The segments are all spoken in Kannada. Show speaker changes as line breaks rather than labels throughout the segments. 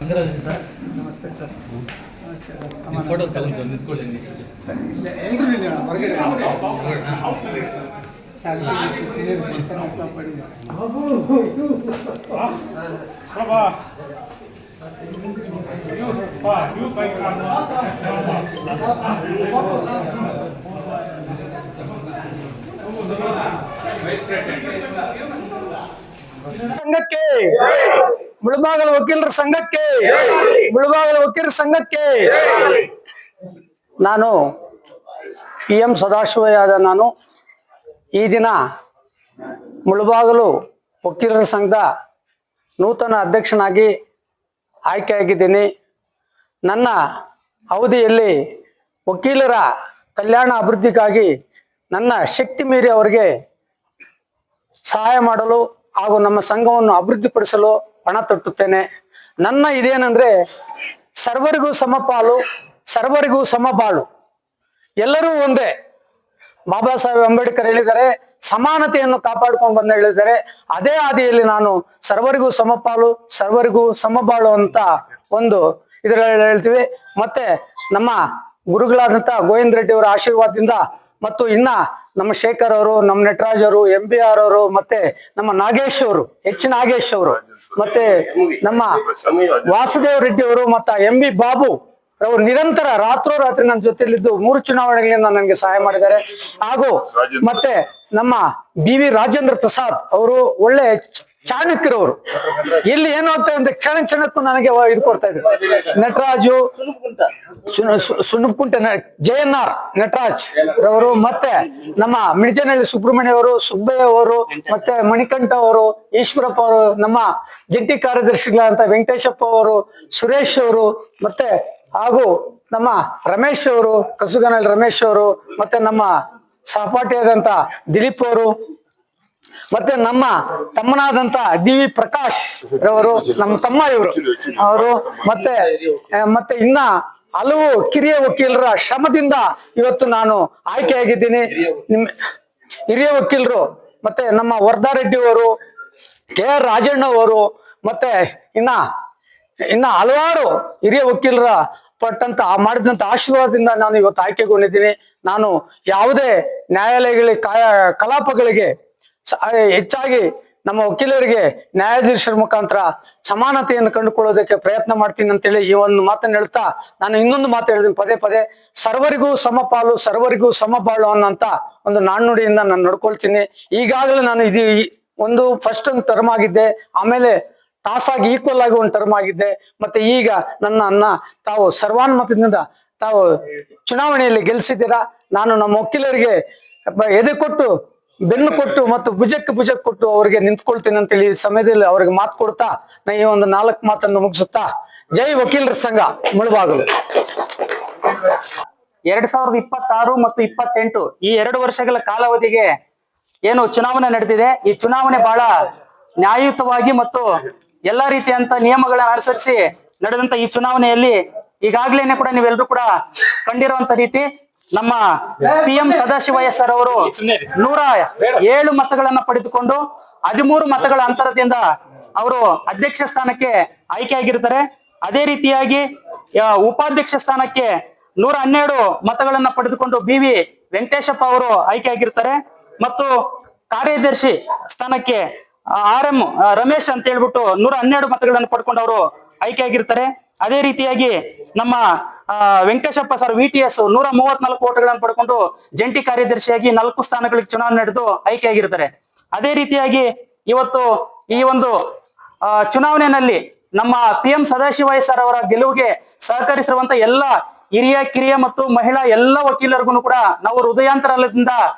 ನಮಸ್ತೆ ಸರ್. ನಮಸ್ತೆ ಸರ್. ಫೋಟೋ ತಗೊಂಡು ನಿಂತ್ಕೊಳ್ಳಿ ಸರ್. ಇಲ್ಲ ಎಲ್ಲರೂ ಹೊರಗಡೆ
ಸಂಘಕ್ಕೆ ಮುಳಬಾಗಲ ವಕೀಲರ ಸಂಘಕ್ಕೆ ಮುಳಬಾಗಲ ವಕೀಲರ ಸಂಘಕ್ಕೆ ನಾನು PM ಸದಾಶಿವಯ್ಯ ನಾನು ಈ ದಿನ ಮುಳಬಾಗಲು ವಕೀಲರ ಸಂಘದ ನೂತನ ಅಧ್ಯಕ್ಷನಾಗಿ ಆಯ್ಕೆಯಾಗಿದ್ದೀನಿ. ನನ್ನ ಅವಧಿಯಲ್ಲಿ ವಕೀಲರ ಕಲ್ಯಾಣ ಅಭಿವೃದ್ಧಿಗಾಗಿ ನನ್ನ ಶಕ್ತಿ ಮೀರಿ ಅವರಿಗೆ ಸಹಾಯ ಮಾಡಲು ಹಾಗೂ ನಮ್ಮ ಸಂಘವನ್ನು ಅಭಿವೃದ್ಧಿಪಡಿಸಲು ಪಣ ತೊಟ್ಟುತ್ತೇನೆ. ನನ್ನ ಇದೇನೆಂದ್ರೆ ಸರ್ವರಿಗೂ ಸಮಪಾಲು, ಸರ್ವರಿಗೂ ಸಮಬಾಳು, ಎಲ್ಲರೂ ಒಂದೇ. ಬಾಬಾ ಸಾಹೇಬ್ ಅಂಬೇಡ್ಕರ್ ಹೇಳಿದ್ದಾರೆ, ಸಮಾನತೆಯನ್ನು ಕಾಪಾಡ್ಕೊಂಡು ಬಂದ ಹೇಳಿದ್ದಾರೆ. ಅದೇ ಹಾದಿಯಲ್ಲಿ ನಾನು ಸರ್ವರಿಗೂ ಸಮಪಾಲು, ಸರ್ವರಿಗೂ ಸಮಬಾಳು ಅಂತ ಒಂದು ಇದರಲ್ಲಿ ಹೇಳ್ತೀವಿ. ಮತ್ತೆ ನಮ್ಮ ಗುರುಗಳಾದಂಥ ಗೋವಿಂದ ರೆಡ್ಡಿ ಅವರ ಆಶೀರ್ವಾದದಿಂದ ಮತ್ತು ಇನ್ನ ನಮ್ಮ ಶೇಖರ್ ಅವರು, ನಮ್ಮ ನಟರಾಜ್ ಅವರು, MBR ಅವರು, ಮತ್ತೆ ನಮ್ಮ ನಾಗೇಶ್ ಅವರು, ನಾಗೇಶ್ ಅವರು, ಮತ್ತೆ ನಮ್ಮ ವಾಸುದೇವ್ ರೆಡ್ಡಿ ಅವರು, ಮತ್ತೆ MB ಬಾಬು ಅವರು ನಿರಂತರ ರಾತ್ರೋರಾತ್ರಿ ನನ್ನ ಜೊತೆಲಿದ್ದು 3 ಚುನಾವಣೆಗಳಿಂದ ನನಗೆ ಸಹಾಯ ಮಾಡಿದ್ದಾರೆ. ಹಾಗೂ ಮತ್ತೆ ನಮ್ಮ BV ರಾಜೇಂದ್ರ ಪ್ರಸಾದ್ ಅವರು ಒಳ್ಳೆ ಚಾಣಕ್ಯರವರು. ಇಲ್ಲಿ ಏನು ಆಗ್ತದೆ ಅಂದ್ರೆ ಕ್ಷಣಕ್ಕೂ ನನಗೆ ಇದು ಕೊಡ್ತಾ ಇದ್ರು. ನಟರಾಜು, ಸುನುಕುಂಟೆ JNR ನಟರಾಜ್ ಅವರು, ಮತ್ತೆ ನಮ್ಮ ಮಿಣಜನಹಳ್ಳಿ ಸುಬ್ರಹ್ಮಣ್ಯ ಅವರು, ಸುಬ್ಬಯ್ಯ ಅವರು, ಮತ್ತೆ ಮಣಿಕಂಠ ಅವರು, ಈಶ್ವರಪ್ಪ ಅವರು, ನಮ್ಮ ಜಂಟಿ ಕಾರ್ಯದರ್ಶಿಗಳಂತ ವೆಂಕಟೇಶಪ್ಪ ಅವರು, ಸುರೇಶ್ ಅವರು, ಮತ್ತೆ ಹಾಗೂ ನಮ್ಮ ರಮೇಶ್ ಅವರು, ಕಸುಗನಹಳ್ಳಿ ರಮೇಶ್ ಅವರು, ಮತ್ತೆ ನಮ್ಮ ಸಹಪಾಠಿಯಾದಂತ ದಿಲೀಪ್ ಅವರು, ಮತ್ತೆ ನಮ್ಮ ತಮ್ಮನಾದಂತ DV ಪ್ರಕಾಶ್ ರವರು, ನಮ್ಮ ತಮ್ಮ ಇವರು ಅವರು, ಮತ್ತೆ ಇನ್ನ ಹಲವು ಕಿರಿಯ ವಕೀಲರ ಶ್ರಮದಿಂದ ಇವತ್ತು ನಾನು ಆಯ್ಕೆಯಾಗಿದ್ದೀನಿ. ನಿಮ್ಮ ಹಿರಿಯ ವಕೀಲರು ಮತ್ತೆ ನಮ್ಮ ವರ್ಧಾ ರೆಡ್ಡಿ ಅವರು, KR ರಾಜಣ್ಣ ಅವರು, ಮತ್ತೆ ಇನ್ನ ಹಲವಾರು ಹಿರಿಯ ವಕೀಲರ ಪಟ್ಟಂತ ಮಾಡಿದಂತ ಆಶೀರ್ವಾದದಿಂದ ನಾನು ಇವತ್ತು ಆಯ್ಕೆಗೊಂಡಿದ್ದೀನಿ. ನಾನು ಯಾವುದೇ ನ್ಯಾಯಾಲಯಗಳಿಗೆ ಕಲಾಪಗಳಿಗೆ ಹೆಚ್ಚಾಗಿ ನಮ್ಮ ವಕೀಲರಿಗೆ ನ್ಯಾಯಾಧೀಶರ ಮುಖಾಂತರ ಸಮಾನತೆಯನ್ನು ಕಂಡುಕೊಳ್ಳೋದಕ್ಕೆ ಪ್ರಯತ್ನ ಮಾಡ್ತೀನಿ ಅಂತೇಳಿ ಈ ಒಂದು ಮಾತನ್ನು ಹೇಳ್ತಾ ನಾನು ಇನ್ನೊಂದು ಮಾತು ಹೇಳಿದ್ದೀನಿ ಪದೇ, ಸರ್ವರಿಗೂ ಸಮಪಾಲು, ಸರ್ವರಿಗೂ ಸಮಬಾಳು ಅನ್ನೋಂತ ಒಂದು ನಾಣ್ಣುಡಿಯಿಂದ ನಾನು ನಡ್ಕೊಳ್ತೀನಿ. ಈಗಾಗಲೇ ನಾನು ಒಂದು ಫಸ್ಟ್ ಒಂದು ಟರ್ಮ್ ಆಗಿದ್ದೆ, ಆಮೇಲೆ ಟಾಸ್ ಆಗಿ ಈಕ್ವಲ್ ಆಗಿ ಒಂದು ಟರ್ಮ್ ಆಗಿದ್ದೆ, ಮತ್ತೆ ಈಗ ನನ್ನ ತಾವು ಸರ್ವಾನುಮತದಿಂದ ತಾವು ಚುನಾವಣೆಯಲ್ಲಿ ಗೆಲ್ಲಿಸಿದ್ದೀರಾ. ನಾನು ನಮ್ಮ ವಕೀಲರಿಗೆ ಎದೆ ಕೊಟ್ಟು, ಬೆನ್ನು ಕೊಟ್ಟು ಮತ್ತು ಭುಜಕ್ಕೆ ಕೊಟ್ಟು ಅವರಿಗೆ ನಿಂತ್ಕೊಳ್ತೀನಿ ಅಂತೇಳಿ ಈ ಸಮಯದಲ್ಲಿ ಅವ್ರಿಗೆ ಮಾತು ಕೊಡ್ತಾ ನಾ ಈ ಒಂದು 4 ಮಾತನ್ನು ಮುಗಿಸುತ್ತಾ ಜೈ ವಕೀಲರ ಸಂಘ ಮುಳಬಾಗಲು.
2026 ಮತ್ತು 28 ಈ 2 ವರ್ಷಗಳ ಕಾಲಾವಧಿಗೆ ಏನು ಚುನಾವಣೆ ನಡೆದಿದೆ, ಈ ಚುನಾವಣೆ ಬಹಳ ನ್ಯಾಯಯುತವಾಗಿ ಮತ್ತು ಎಲ್ಲಾ ರೀತಿಯಂತ ನಿಯಮಗಳನ್ನ ಅನುಸರಿಸಿ ನಡೆದಂತ ಈ ಚುನಾವಣೆಯಲ್ಲಿ ಈಗಾಗ್ಲೇನೆ ಕೂಡ ನೀವೆಲ್ಲರೂ ಕೂಡ ಕಂಡಿರುವಂತ ರೀತಿ ನಮ್ಮ PM ಸದಾಶಿವಯ್ಯ ಸರ್ ಅವರು 107 ಮತಗಳನ್ನ ಪಡೆದುಕೊಂಡು 13 ಮತಗಳ ಅಂತರದಿಂದ ಅವರು ಅಧ್ಯಕ್ಷ ಸ್ಥಾನಕ್ಕೆ ಆಯ್ಕೆಯಾಗಿರ್ತಾರೆ. ಅದೇ ರೀತಿಯಾಗಿ ಉಪಾಧ್ಯಕ್ಷ ಸ್ಥಾನಕ್ಕೆ 112 ಮತಗಳನ್ನ ಪಡೆದುಕೊಂಡು BV ವೆಂಕಟೇಶಪ್ಪ ಅವರು ಆಯ್ಕೆಯಾಗಿರ್ತಾರೆ. ಮತ್ತು ಕಾರ್ಯದರ್ಶಿ ಸ್ಥಾನಕ್ಕೆ RM ರಮೇಶ್ ಅಂತ ಹೇಳ್ಬಿಟ್ಟು 112 ಮತಗಳನ್ನು ಪಡ್ಕೊಂಡು ಅವರು ಆಯ್ಕೆಯಾಗಿರ್ತಾರೆ. ಅದೇ ರೀತಿಯಾಗಿ ನಮ್ಮ ವೆಂಕಟೇಶಪ್ಪ ಸರ್ VTS 134 ಓಟ್ಗಳನ್ನು ಪಡ್ಕೊಂಡು ಜಂಟಿ ಕಾರ್ಯದರ್ಶಿಯಾಗಿ 4 ಸ್ಥಾನಗಳಿಗೆ ಚುನಾವಣೆ ನಡೆದು ಆಯ್ಕೆಯಾಗಿರ್ತಾರೆ. ಅದೇ ರೀತಿಯಾಗಿ ಇವತ್ತು ಈ ಒಂದು ಚುನಾವಣೆಯಲ್ಲಿ ನಮ್ಮ PM ಸದಾಶಿವಯ್ಯ ಸರ್ ಅವರ ಗೆಲುವಿಗೆ ಸಹಕರಿಸಿರುವಂತ ಎಲ್ಲ ಹಿರಿಯ ಕಿರಿಯ ಮತ್ತು ಮಹಿಳಾ ಎಲ್ಲ ವಕೀಲರಿಗೂ ಕೂಡ ನಾವು ಹೃದಯಾಂತರದಿಂದ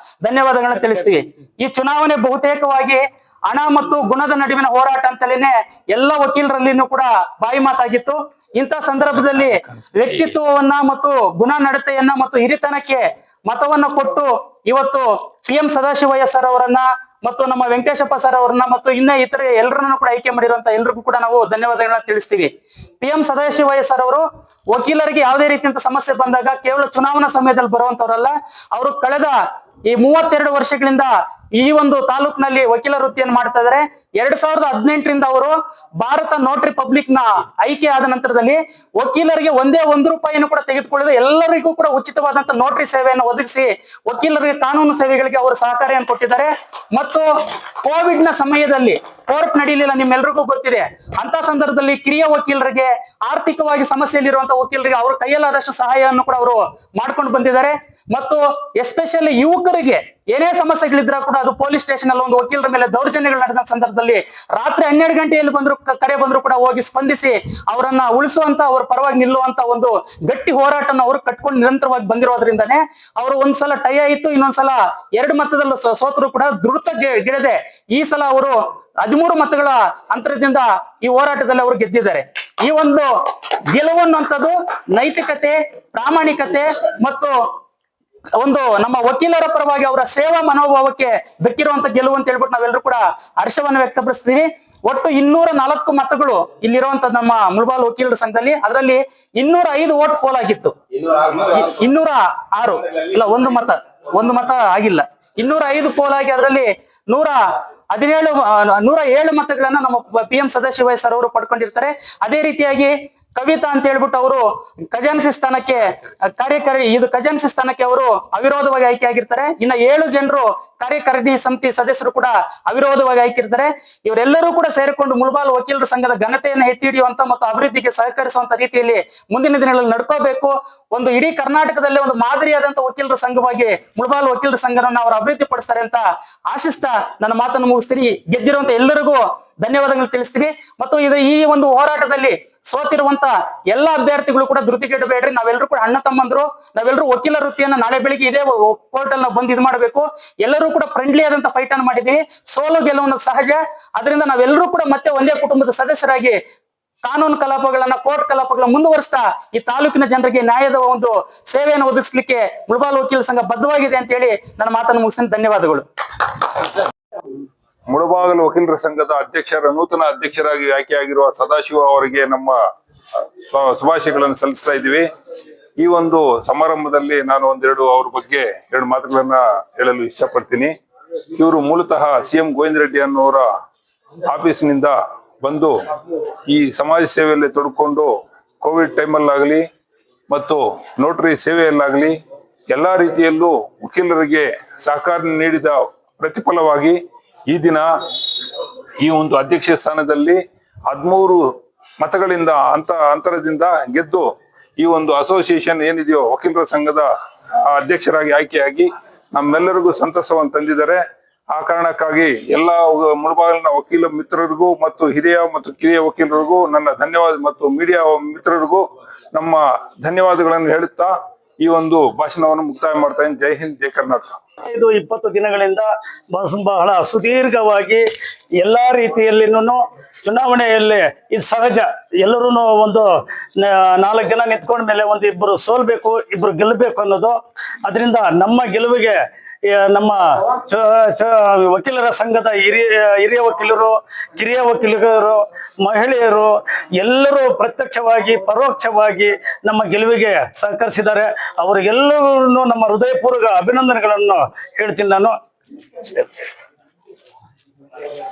ಧನ್ಯವಾದಗಳನ್ನ ತಿಳಿಸ್ತೀವಿ. ಈ ಚುನಾವಣೆ ಬಹುತೇಕವಾಗಿ ಹಣ ಮತ್ತು ಗುಣದ ನಡುವಿನ ಹೋರಾಟ ಅಂತಲೇನೆ ಎಲ್ಲ ವಕೀಲರಲ್ಲಿನೂ ಕೂಡ ಬಾಯಿ ಮಾತಾಗಿತ್ತು. ಇಂಥ ಸಂದರ್ಭದಲ್ಲಿ ವ್ಯಕ್ತಿತ್ವವನ್ನ ಮತ್ತು ಗುಣ ನಡತೆಯನ್ನ ಮತ್ತು ಹಿರಿತನಕ್ಕೆ ಮತವನ್ನ ಕೊಟ್ಟು ಇವತ್ತು PM ಸದಾಶಿವಯ್ಯ ಸರ್ ಅವರನ್ನ ಮತ್ತು ನಮ್ಮ ವೆಂಕಟೇಶಪ್ಪ ಸರ್ ಅವ್ರನ್ನ ಮತ್ತು ಇನ್ನ ಇತರೆ ಎಲ್ಲರನ್ನು ಕೂಡ ಆಯ್ಕೆ ಮಾಡಿರುವಂತ ಎಲ್ರಿಗೂ ಕೂಡ ನಾವು ಧನ್ಯವಾದಗಳನ್ನ ತಿಳಿಸ್ತೀವಿ. PM ಸದಾಶಿವಯ್ಯ ಸರ್ ಅವರು ವಕೀಲರಿಗೆ ಯಾವುದೇ ರೀತಿಯಂತ ಸಮಸ್ಯೆ ಬಂದಾಗ ಕೇವಲ ಚುನಾವಣಾ ಸಮಯದಲ್ಲಿ ಬರುವಂತವರಲ್ಲ, ಅವರು ಕಳೆದ ಈ 32 ವರ್ಷಗಳಿಂದ ಈ ಒಂದು ತಾಲೂಕಿನಲ್ಲಿ ವಕೀಲ ವೃತ್ತಿಯನ್ನು ಮಾಡ್ತಾ ಇದ್ದಾರೆ. 2018ರಿಂದ ಅವರು ಭಾರತ ನೋಟ್ರಿ ಪಬ್ಲಿಕ್ ನ ಆಯ್ಕೆ ಆದ ನಂತರದಲ್ಲಿ ವಕೀಲರಿಗೆ ಒಂದೇ ₹1 ಕೂಡ ತೆಗೆದುಕೊಳ್ಳದೆ ಎಲ್ಲರಿಗೂ ಕೂಡ ಉಚಿತವಾದಂತ ನೋಟ್ರಿ ಸೇವೆಯನ್ನು ಒದಗಿಸಿ ವಕೀಲರಿಗೆ ಕಾನೂನು ಸೇವೆಗಳಿಗೆ ಅವರು ಸಹಕಾರಿಯನ್ನು ಕೊಟ್ಟಿದ್ದಾರೆ. ಮತ್ತು ಕೋವಿಡ್ ನ ಸಮಯದಲ್ಲಿ ಕೋರ್ಟ್ ನಡೀಲಿಲ್ಲ, ನಿಮ್ಮೆಲ್ರಿಗೂ ಗೊತ್ತಿದೆ. ಅಂತ ಸಂದರ್ಭದಲ್ಲಿ ಕಿರಿಯ ವಕೀಲರಿಗೆ, ಆರ್ಥಿಕವಾಗಿ ಸಮಸ್ಯೆಯಲ್ಲಿರುವಂತಹ ವಕೀಲರಿಗೆ ಅವ್ರ ಕೈಯಲ್ಲಾದಷ್ಟು ಸಹಾಯವನ್ನು ಕೂಡ ಅವರು ಮಾಡ್ಕೊಂಡು ಬಂದಿದ್ದಾರೆ. ಮತ್ತು ಎಸ್ಪೆಷಲಿ ಯುವಕರಿಗೆ ಏನೇ ಸಮಸ್ಯೆಗಳಿದ್ರ ಕೂಡ ಅದು ಪೊಲೀಸ್ ಸ್ಟೇಷನ್ ಅಲ್ಲಿ ಒಂದು ವಕೀಲರ ಮೇಲೆ ದೌರ್ಜನ್ಯಗಳು ನಡೆದ ಸಂದರ್ಭದಲ್ಲಿ ರಾತ್ರಿ 12 ಗಂಟೆಯಲ್ಲಿ ಕರೆ ಬಂದ್ರು ಕೂಡ ಹೋಗಿ ಸ್ಪಂದಿಸಿ ಅವರನ್ನ ಉಳಿಸುವಂತ, ಅವ್ರ ಪರವಾಗಿ ನಿಲ್ಲುವಂತ ಒಂದು ಗಟ್ಟಿ ಹೋರಾಟನ ಅವರು ಕಟ್ಕೊಂಡು ನಿರಂತರವಾಗಿ ಬಂದಿರೋದ್ರಿಂದಾನೆ ಅವರು ಒಂದ್ಸಲ ಟೈ ಆಯಿತು, ಇನ್ನೊಂದ್ಸಲ 2 ಮತದಲ್ಲಿ ಸೋತರು ಕೂಡ ದ್ರುತ ಗೆಳದೆ ಈ ಸಲ ಅವರು 13 ಮತಗಳ ಅಂತರದಿಂದ ಈ ಹೋರಾಟದಲ್ಲಿ ಅವರು ಗೆದ್ದಿದ್ದಾರೆ. ಈ ಒಂದು ಗೆಲುವು ಅನ್ನುವಂಥದ್ದು ನೈತಿಕತೆ, ಪ್ರಾಮಾಣಿಕತೆ ಮತ್ತು ಒಂದು ನಮ್ಮ ವಕೀಲರ ಪರವಾಗಿ ಅವರ ಸೇವಾ ಮನೋಭಾವಕ್ಕೆ ದಕ್ಕಿರುವಂತ ಗೆಲುವು ಅಂತ ಹೇಳ್ಬಿಟ್ಟು ನಾವೆಲ್ಲರೂ ಕೂಡ ಹರ್ಷವನ್ನು ವ್ಯಕ್ತಪಡಿಸ್ತೀವಿ. ಒಟ್ಟು 204 ಮತಗಳು ಇಲ್ಲಿರುವಂತ ನಮ್ಮ ಮುಳಬಾಲ್ ವಕೀಲರ ಸಂಘದಲ್ಲಿ, ಅದರಲ್ಲಿ 205 ವೋಟ್ ಪೋಲ್ ಆಗಿತ್ತು. 206 ಇಲ್ಲ, ಒಂದು ಮತ ಆಗಿಲ್ಲ. 205 ಪೋಲ್ ಆಗಿ ಅದರಲ್ಲಿ 107 ಮತಗಳನ್ನ ನಮ್ಮ PM ಸದಾಶಿವಯ್ಯ ಸರ್ ಅವರು ಪಡ್ಕೊಂಡಿರ್ತಾರೆ. ಅದೇ ರೀತಿಯಾಗಿ ಕವಿತಾ ಅಂತ ಹೇಳ್ಬಿಟ್ಟು ಅವರು ಖಜಾನ್ಸಿ ಸ್ಥಾನಕ್ಕೆ ಖಜಾನ್ಸಿ ಸ್ಥಾನಕ್ಕೆ ಅವರು ಅವಿರೋಧವಾಗಿ ಆಯ್ಕೆ ಆಗಿರ್ತಾರೆ. ಇನ್ನ 7 ಜನರು ಕಾರ್ಯಕಾರಿಣಿ ಸಮಿತಿ ಸದಸ್ಯರು ಕೂಡ ಅವಿರೋಧವಾಗಿ ಆಯ್ಕಿರ್ತಾರೆ. ಇವರೆಲ್ಲರೂ ಕೂಡ ಸೇರಿಕೊಂಡು ಮುಳಬಾಲ್ ವಕೀಲರ ಸಂಘದ ಘನತೆಯನ್ನು ಎತ್ತಿ ಹಿಡಿಯುವಂತ ಮತ್ತು ಅಭಿವೃದ್ಧಿಗೆ ಸಹಕರಿಸುವಂತ ರೀತಿಯಲ್ಲಿ ಮುಂದಿನ ದಿನಗಳಲ್ಲಿ ನಡ್ಕೋಬೇಕು. ಒಂದು ಇಡೀ ಕರ್ನಾಟಕದಲ್ಲೇ ಒಂದು ಮಾದರಿಯಾದಂತ ವಕೀಲರ ಸಂಘವಾಗಿ ಮುಳಬಾಲ್ ವಕೀಲರ ಸಂಘವನ್ನು ಅವರು ಅಭಿವೃದ್ಧಿ ಪಡಿಸ್ತಾರೆ ಅಂತ ಆಶಿಸ್ತಾ ನನ್ನ ಮಾತನ್ನು ಮುಗಿಸ್ತೀನಿ. ಗೆದ್ದಿರುವಂತ ಎಲ್ಲರಿಗೂ ಧನ್ಯವಾದಗಳು ತಿಳಿಸ್ತೀವಿ. ಮತ್ತು ಈ ಒಂದು ಹೋರಾಟದಲ್ಲಿ ಸೋತಿರುವಂತ ಎಲ್ಲಾ ಅಭ್ಯರ್ಥಿಗಳು ಕೂಡ ಧೃತಿಗೆಡಬೇಡ್ರಿ. ನಾವೆಲ್ಲರೂ ಕೂಡ ಅಣ್ಣ ತಮ್ಮಂದ್ರು, ನಾವೆಲ್ಲರೂ ವಕೀಲ ವೃತ್ತಿಯನ್ನ ನಾಳೆ ಬೆಳಿಗ್ಗೆ ಇದೇ ಕೋರ್ಟ್ ಅಲ್ಲಿ ನಾವು ಬಂದು ಇದು ಮಾಡಬೇಕು. ಎಲ್ಲರೂ ಕೂಡ ಫ್ರೆಂಡ್ಲಿ ಆದಂತ ಫೈಟ್ ಅನ್ನು ಮಾಡಿದೀವಿ. ಸೋಲು ಗೆಲುವನ್ನು ಸಹಜ, ಅದರಿಂದ ನಾವೆಲ್ಲರೂ ಕೂಡ ಮತ್ತೆ ಒಂದೇ ಕುಟುಂಬದ ಸದಸ್ಯರಾಗಿ ಕಾನೂನು ಕಲಾಪಗಳನ್ನ, ಕೋರ್ಟ್ ಕಲಾಪಗಳನ್ನ ಮುಂದುವರಿಸ್ತಾ ಈ ತಾಲೂಕಿನ ಜನರಿಗೆ ನ್ಯಾಯದ ಒಂದು ಸೇವೆಯನ್ನು ಒದಗಿಸ್ಲಿಕ್ಕೆ ಮುಳಬಾಲ್ ವಕೀಲ ಸಂಘ ಬದ್ಧವಾಗಿದೆ ಅಂತ ಹೇಳಿ ನನ್ನ ಮಾತನ್ನು ಮುಗಿಸ್ತೀನಿ. ಧನ್ಯವಾದಗಳು.
ಮುಳಬಾಗಿಲು ವಕೀಲರ ಸಂಘದ ನೂತನ ಅಧ್ಯಕ್ಷರಾಗಿ ಆಯ್ಕೆಯಾಗಿರುವ ಸದಾಶಿವ ಅವರಿಗೆ ನಮ್ಮ ಶುಭಾಶಯಗಳನ್ನು ಸಲ್ಲಿಸ್ತಾ ಇದ್ದೀವಿ. ಈ ಒಂದು ಸಮಾರಂಭದಲ್ಲಿ ನಾನು ಅವ್ರ ಬಗ್ಗೆ 2 ಮಾತುಗಳನ್ನ ಹೇಳಲು ಇಷ್ಟಪಡ್ತೀನಿ. ಇವರು ಮೂಲತಃ CM ಗೋವಿಂದ ರೆಡ್ಡಿ ಅನ್ನೋರ ಆಫೀಸ್ನಿಂದ ಬಂದು ಈ ಸಮಾಜ ಸೇವೆಯಲ್ಲಿ ತೊಡ್ಕೊಂಡು ಕೋವಿಡ್ ಟೈಮಲ್ಲಾಗಲಿ ಮತ್ತು ನೋಟರಿ ಸೇವೆಯಲ್ಲಾಗಲಿ ಎಲ್ಲಾ ರೀತಿಯಲ್ಲೂ ವಕೀಲರಿಗೆ ಸಹಕಾರ ನೀಡಿದ ಪ್ರತಿಫಲವಾಗಿ ಈ ದಿನ ಈ ಒಂದು ಅಧ್ಯಕ್ಷ ಸ್ಥಾನದಲ್ಲಿ 13 ಮತಗಳಿಂದ ಅಂತರದಿಂದ ಗೆದ್ದು ಈ ಒಂದು ಅಸೋಸಿಯೇಷನ್ ಏನಿದೆಯೋ ವಕೀಲರ ಸಂಘದ ಅಧ್ಯಕ್ಷರಾಗಿ ಆಯ್ಕೆಯಾಗಿ ನಮ್ಮೆಲ್ಲರಿಗೂ ಸಂತಸವನ್ನು ತಂದಿದ್ದಾರೆ. ಆ ಕಾರಣಕ್ಕಾಗಿ ಎಲ್ಲ ಮುಳಬಾಗಿಲಿನ ವಕೀಲ ಮಿತ್ರರಿಗೂ ಮತ್ತು ಹಿರಿಯ ಮತ್ತು ಕಿರಿಯ ವಕೀಲರಿಗೂ ನನ್ನ ಧನ್ಯವಾದ ಮತ್ತು ಮೀಡಿಯಾ ಮಿತ್ರರಿಗೂ ನಮ್ಮ ಧನ್ಯವಾದಗಳನ್ನು ಹೇಳುತ್ತಾ ಈ ಒಂದು ಭಾಷಣವನ್ನು ಮುಕ್ತಾಯ ಮಾಡ್ತಾ ಇದ್ದೀನಿ. ಜೈ ಹಿಂದ್, ಜೈ ಕರ್ನಾಟಕ.
20 ದಿನಗಳಿಂದ ಬಹಳ ಸುದೀರ್ಘವಾಗಿ ಎಲ್ಲಾ ರೀತಿಯಲ್ಲಿನೂ ಚುನಾವಣೆಯಲ್ಲಿ ಇದು ಸಹಜ. ಎಲ್ಲರೂ ಒಂದು 4 ಜನ ನಿಂತ್ಕೊಂಡ ಮೇಲೆ ಒಂದು 2 ಸೋಲ್ಬೇಕು, 2 ಗೆಲ್ಲಬೇಕು ಅನ್ನೋದು. ಅದರಿಂದ ನಮ್ಮ ಗೆಲುವಿಗೆ ನಮ್ಮ ವಕೀಲರ ಸಂಘದ ಹಿರಿಯ ವಕೀಲರು, ಕಿರಿಯ ವಕೀಲರು, ಮಹಿಳೆಯರು ಎಲ್ಲರೂ ಪ್ರತ್ಯಕ್ಷವಾಗಿ ಪರೋಕ್ಷವಾಗಿ ನಮ್ಮ ಗೆಲುವಿಗೆ ಸಹಕರಿಸಿದ್ದಾರೆ. ಅವರಿಗೆಲ್ಲರೂ ನಮ್ಮ ಹೃದಯಪೂರ್ವಕ ಅಭಿನಂದನೆಗಳನ್ನು ಹೇಳ್ತೀನಿ ನಾನು.